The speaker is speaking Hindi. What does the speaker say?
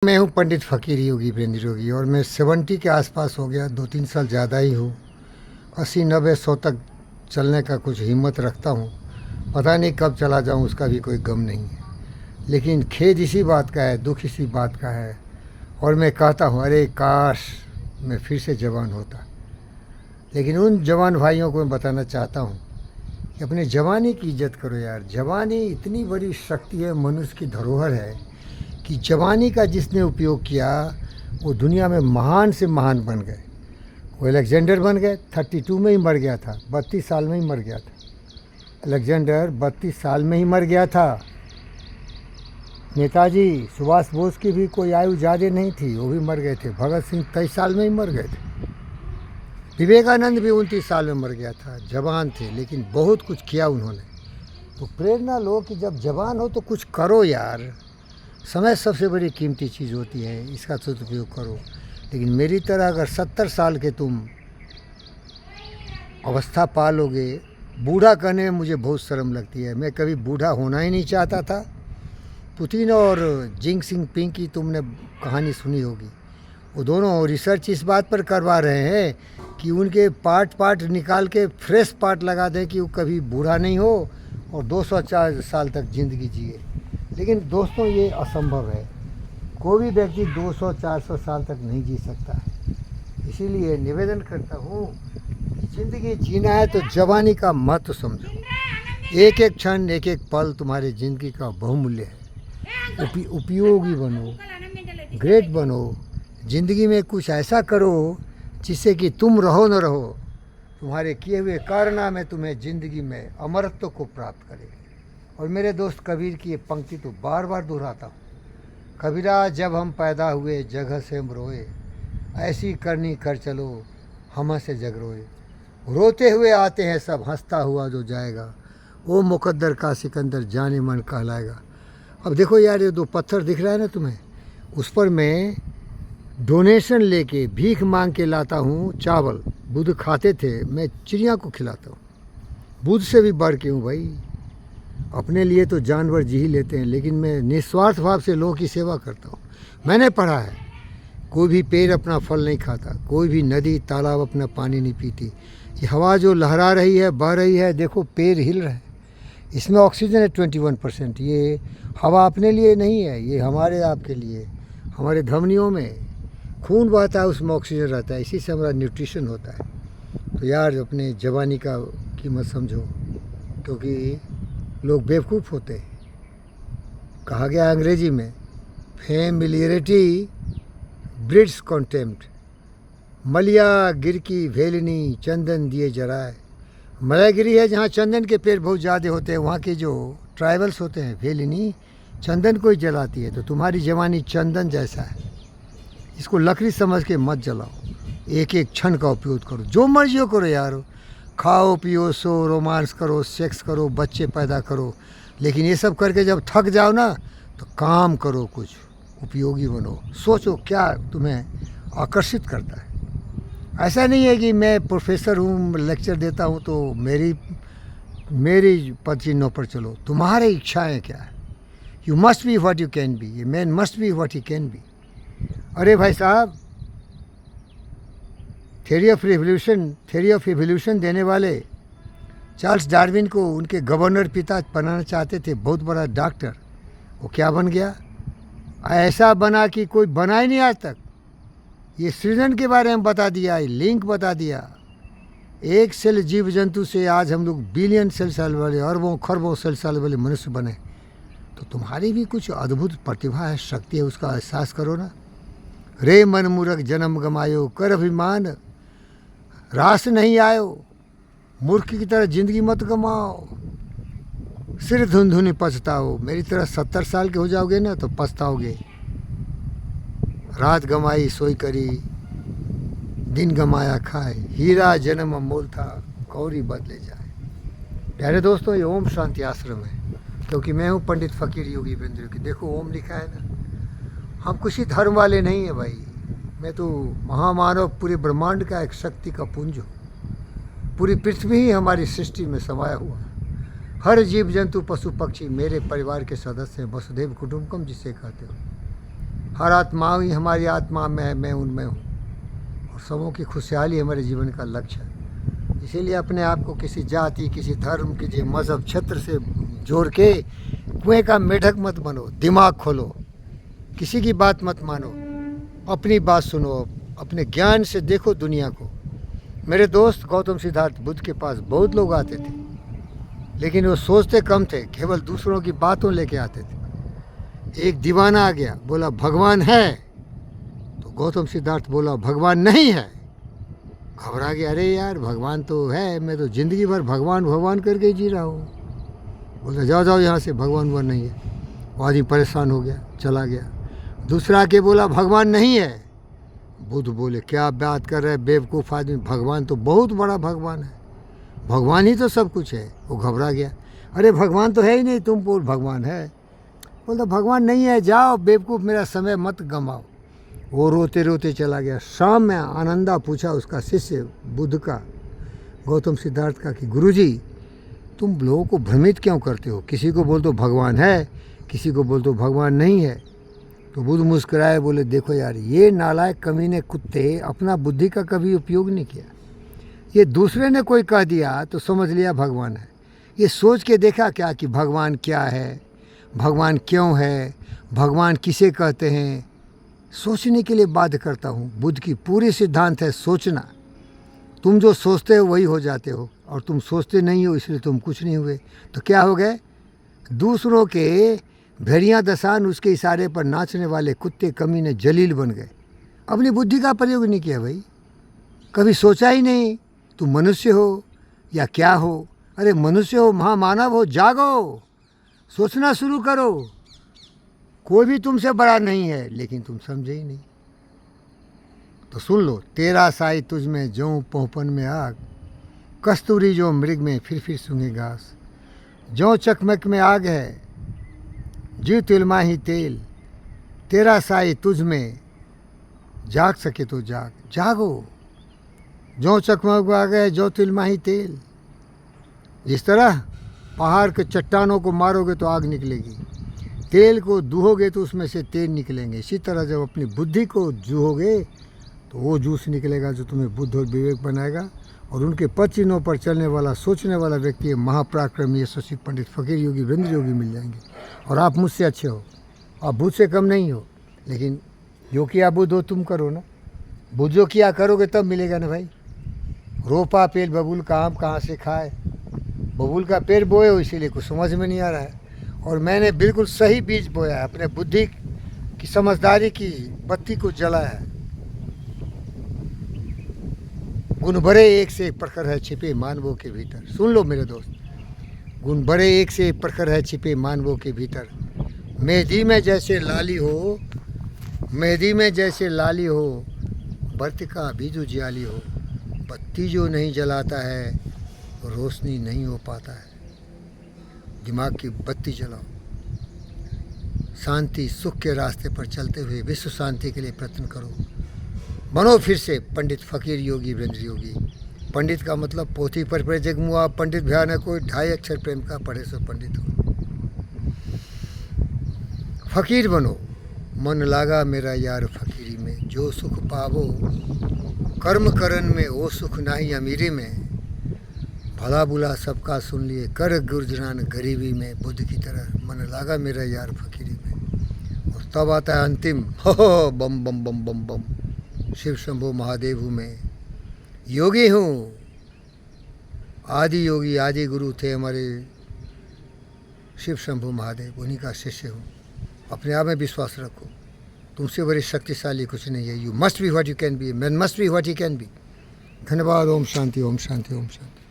मैं हूँ पंडित फ़कीर योगी वीरेंद्र योगी और मैं 70 के आसपास हो गया, 2-3 साल ज़्यादा ही हूँ। 80-90-100 तक चलने का कुछ हिम्मत रखता हूँ। पता नहीं कब चला जाऊँ, उसका भी कोई गम नहीं है। लेकिन खेद इसी बात का है, दुख इसी बात का है। और मैं कहता हूँ, अरे काश मैं फिर से जवान होता। लेकिन उन जवान भाइयों को मैं बताना चाहता हूँ कि अपने जवानी की इज्जत करो यार। जवानी इतनी बड़ी शक्ति है, मनुष्य की धरोहर है कि जवानी का जिसने उपयोग किया वो दुनिया में महान से महान बन गए। वो अलेक्जेंडर बन गए, 32 में ही मर गया था, 32 साल में ही मर गया था। अलेक्जेंडर 32 साल में ही मर गया था। नेताजी सुभाष बोस की भी कोई आयु ज़्यादा नहीं थी, वो भी मर गए थे। भगत सिंह 23 साल में ही मर गए थे। विवेकानंद भी 29 साल में मर गया था। जवान थे लेकिन बहुत कुछ किया उन्होंने। तो प्रेरणा लो कि जब जवान हो तो कुछ करो यार। समय सबसे बड़ी कीमती चीज़ होती है, इसका सदुपयोग करो। लेकिन मेरी तरह अगर 70 साल के तुम अवस्था पालोगे, बूढ़ा कहने में मुझे बहुत शर्म लगती है। मैं कभी बूढ़ा होना ही नहीं चाहता था। पुतिन और जिंग सिंह पिंग की तुमने कहानी सुनी होगी। वो दोनों रिसर्च इस बात पर करवा रहे हैं कि उनके पार्ट निकाल के फ्रेश पार्ट लगा दें कि वो कभी बूढ़ा नहीं हो और 204 साल तक ज़िंदगी जिए। लेकिन दोस्तों ये असंभव है। कोई भी व्यक्ति 200-400 साल तक नहीं जी सकता है। इसीलिए निवेदन करता हूँ कि ज़िंदगी जीना है तो जवानी का महत्व समझो। एक एक क्षण, एक एक पल तुम्हारी ज़िंदगी का बहुमूल्य है। उपयोगी बनो, ग्रेट बनो। ज़िंदगी में कुछ ऐसा करो जिससे कि तुम रहो न रहो, तुम्हारे किए हुए कारनामे तुम्हें ज़िंदगी में अमरत्व को प्राप्त करेंगे। और मेरे दोस्त कबीर की ये पंक्ति तो बार बार दोहराता हूँ। कबीरा जब हम पैदा हुए जगह से हम रोए, ऐसी करनी कर चलो हम से जग रोए। रोते हुए आते हैं सब, हंसता हुआ जो जाएगा, वो मुकद्दर का सिकंदर जाने मन कहलाएगा। अब देखो यार, ये दो पत्थर दिख रहा है ना तुम्हें, उस पर मैं डोनेशन लेके भीख मांग के लाता हूँ चावल। बुद्ध खाते थे, मैं चिड़िया को खिलाता हूँ। बुद्ध से भी बढ़ के हूँ भाई। अपने लिए तो जानवर जी ही लेते हैं, लेकिन मैं निस्वार्थ भाव से लोगों की सेवा करता हूँ। मैंने पढ़ा है, कोई भी पेड़ अपना फल नहीं खाता, कोई भी नदी तालाब अपना पानी नहीं पीती। ये हवा जो लहरा रही है, बह रही है, देखो पेड़ हिल रहे हैं, इसमें ऑक्सीजन है 21%। ये हवा अपने लिए नहीं है, ये हमारे आपके लिए। हमारे धमनियों में खून बहता है, उसमें ऑक्सीजन रहता है, इसी से हमारा न्यूट्रिशन होता है। तो यार अपने जवानी का कीमत समझो, क्योंकि लोग बेवकूफ़ होते हैं। कहा गया अंग्रेजी में, फेमिलियरिटी ब्रीड्स कॉन्टेम्प्ट। मलिया गिर की भेलनी चंदन दिए जराए। मलयगिरी है जहाँ चंदन के पेड़ बहुत ज़्यादा होते हैं, वहाँ के जो ट्राइबल्स होते हैं, भेलनी चंदन को ही जलाती है। तो तुम्हारी जवानी चंदन जैसा है, इसको लकड़ी समझ के मत जलाओ। एक एक क्षण का उपयोग करो, जो मर्जी हो करो यार। खाओ पियो सो, रोमांस करो, सेक्स करो, बच्चे पैदा करो। लेकिन ये सब करके जब थक जाओ ना, तो काम करो, कुछ उपयोगी बनो। सोचो क्या तुम्हें आकर्षित करता है। ऐसा नहीं है कि मैं प्रोफेसर हूँ, लेक्चर देता हूँ तो मेरी पद चिन्हों पर चलो। तुम्हारी इच्छाएं क्या है? You must be what you can be. A man must be what he can be. अरे भाई साहब, थ्योरी ऑफ एवोल्यूशन देने वाले चार्ल्स डार्विन को उनके गवर्नर पिता बनाना चाहते थे, बहुत बड़ा डॉक्टर। वो क्या बन गया? ऐसा बना कि कोई बना ही नहीं आज तक। ये सृजन के बारे में बता दिया, लिंक बता दिया। एक सेल जीव जंतु से आज हम लोग बिलियन सेल साल वाले, अरबों खरबों सेल साल वाले मनुष्य बने। तो तुम्हारी भी कुछ अद्भुत प्रतिभा है, शक्ति है, उसका एहसास करो ना। रे मन मूर्ख जन्म गमायो, कर अभिमान रास नहीं आयो। मूर्ख की तरह जिंदगी मत गमाओ, सिर धुन पछताओ। मेरी तरह 70 साल के हो जाओगे ना तो पछताओगे। रात गमाई सोई करी, दिन गमाया खाए। हीरा जन्म अमोल था, कौड़ी बदले जाए। प्यारे दोस्तों, ये ओम शांति आश्रम है, क्योंकि मैं हूँ पंडित फ़कीर योगी वीरेंद्र की। देखो ओम लिखा है ना। हम किसी धर्म वाले नहीं हैं भाई। मैं तो महामानव, पूरे ब्रह्मांड का एक शक्ति का पुंज हूँ। पूरी पृथ्वी ही हमारी सृष्टि में समाया हुआ। हर जीव जंतु पशु पक्षी मेरे परिवार के सदस्य हैं। वसुधैव कुटुंबकम जिसे कहते हो। हर आत्मा ही हमारी आत्मा में है, मैं उनमें हूँ, और सबों की खुशहाली हमारे जीवन का लक्ष्य है। इसीलिए अपने आप को किसी जाति, किसी धर्म, किसी मज़हब, क्षेत्र से जोड़ के कुएं का मेढक मत बनो। दिमाग खोलो, किसी की बात मत मानो, अपनी बात सुनो, अपने ज्ञान से देखो दुनिया को। मेरे दोस्त गौतम सिद्धार्थ बुद्ध के पास बहुत लोग आते थे, लेकिन वो सोचते कम थे, केवल दूसरों की बातों लेके आते थे। एक दीवाना आ गया, बोला भगवान है, तो गौतम सिद्धार्थ बोला भगवान नहीं है। घबरा गया, अरे यार भगवान तो है, मैं तो ज़िंदगी भर भगवान भगवान करके ही जी रहा हूँ। बोलता जाओ जाओ यहाँ से, भगवान वो नहीं है। वो आदमी परेशान हो गया, चला गया। दूसरा आके बोला भगवान नहीं है। बुद्ध बोले क्या बात कर रहे बेवकूफ़ आदमी, भगवान तो बहुत बड़ा भगवान है, भगवान ही तो सब कुछ है। वो घबरा गया, अरे भगवान तो है ही नहीं, तुम बोल भगवान है। बोलता भगवान नहीं है, जाओ बेवकूफ़, मेरा समय मत गंवाओ। वो रोते रोते चला गया। शाम में आनंदा पूछा उसका शिष्य बुद्ध का, गौतम सिद्धार्थ का, कि गुरुजी तुम लोगों को भ्रमित क्यों करते हो, किसी को बोल दो भगवान है, किसी को बोल दो भगवान नहीं है। तो बुद्ध मुस्कुराए, बोले देखो यार, ये नालायक कमीने कुत्ते अपना बुद्धि का कभी उपयोग नहीं किया। ये दूसरे ने कोई कह दिया तो समझ लिया भगवान है। ये सोच के देखा क्या कि भगवान क्या है, भगवान क्यों है, भगवान किसे कहते हैं। सोचने के लिए बाध्य करता हूँ। बुद्ध की पूरी सिद्धांत है सोचना। तुम जो सोचते हो वही हो जाते हो, और तुम सोचते नहीं हो इसलिए तुम कुछ नहीं हुए। तो क्या हो गए, दूसरों के भेड़िया दसान उसके इशारे पर नाचने वाले कुत्ते कमीने जलील बन गए। अपनी बुद्धि का प्रयोग नहीं किया भाई, कभी सोचा ही नहीं तुम मनुष्य हो या क्या हो। अरे मनुष्य हो, महामानव हो, जागो, सोचना शुरू करो। कोई भी तुमसे बड़ा नहीं है, लेकिन तुम समझे ही नहीं। तो सुन लो, तेरा साई तुझ में जो पोहपन में आग, कस्तूरी जो मृग में फिर सूंघे घास। जो चकमक में आग है, जी तिलमा ही तेल। तेरा साई तुझ में, जाग सके तो जाग, जागो। जो चकमक में आग है, जो तिलमा ही तेल। जिस तरह पहाड़ के चट्टानों को मारोगे तो आग निकलेगी, तेल को दूहोगे तो उसमें से तेल निकलेंगे। इसी तरह जब अपनी बुद्धि को जूहोगे तो वो जूस निकलेगा जो तुम्हें बुद्ध और विवेक बनाएगा। और उनके पद चिन्हों पर चलने वाला, सोचने वाला व्यक्ति महापराक्रमी यशस्वी पंडित फकीर योगी वीरेंद्र योगी मिल जाएंगे। और आप मुझसे अच्छे हो, आप बुद्ध से कम नहीं हो, लेकिन जो किया बुद्ध हो तुम करो ना। बुद्ध जो किया करोगे तब मिलेगा ना भाई। रोपा पेड़ बबूल का आम कहाँ से खाए, बबूल का पेड़ बोए हो इसीलिए कुछ समझ में नहीं आ रहा है। और मैंने बिल्कुल सही बीज बोया है, अपने बुद्धि की समझदारी की बत्ती को जलाया है। गुण बड़े एक से एक प्रखर है छिपे मानवों के भीतर। सुन लो मेरे दोस्त, गुण बड़े एक से एक प्रखर है छिपे मानवों के भीतर। मेहंदी में जैसे लाली हो, मेहंदी में जैसे लाली हो, बर्त का भी जो जियाली हो। बत्ती जो नहीं जलाता है रोशनी नहीं हो पाता है। दिमाग की बत्ती जलाओ, शांति सुख के रास्ते पर चलते हुए विश्व शांति के लिए प्रयत्न करो। बनो फिर से पंडित फकीर योगी वीरेंद्र योगी। पंडित का मतलब पोथी पर पढ़े जगमुआ पंडित भयानक कोई 2.5 अक्षर प्रेम का पढ़े सो पंडित हो। फकीर बनो, मन लागा मेरा यार फकीरी में। जो सुख पावो कर्म करन में, वो सुख नाही अमीरी में। भला बुला सबका सुन लिए, कर गुर्जरान गरीबी में। बुद्ध की तरह मन लागा मेरा यार फकीरी में। और तब आता है अंतिम, हो बम बम बम बम बम। शिव शंभो महादेव हूँ मैं, योगी हूँ, आदि योगी आदि गुरु थे हमारे शिव शंभो महादेव, उन्हीं का शिष्य हूँ। अपने आप में विश्वास रखो, तुमसे बड़ी शक्तिशाली कुछ नहीं है। You must be what you can be, man must be what he can be. धन्यवाद। ओम शांति, ओम शांति, ओम शांति।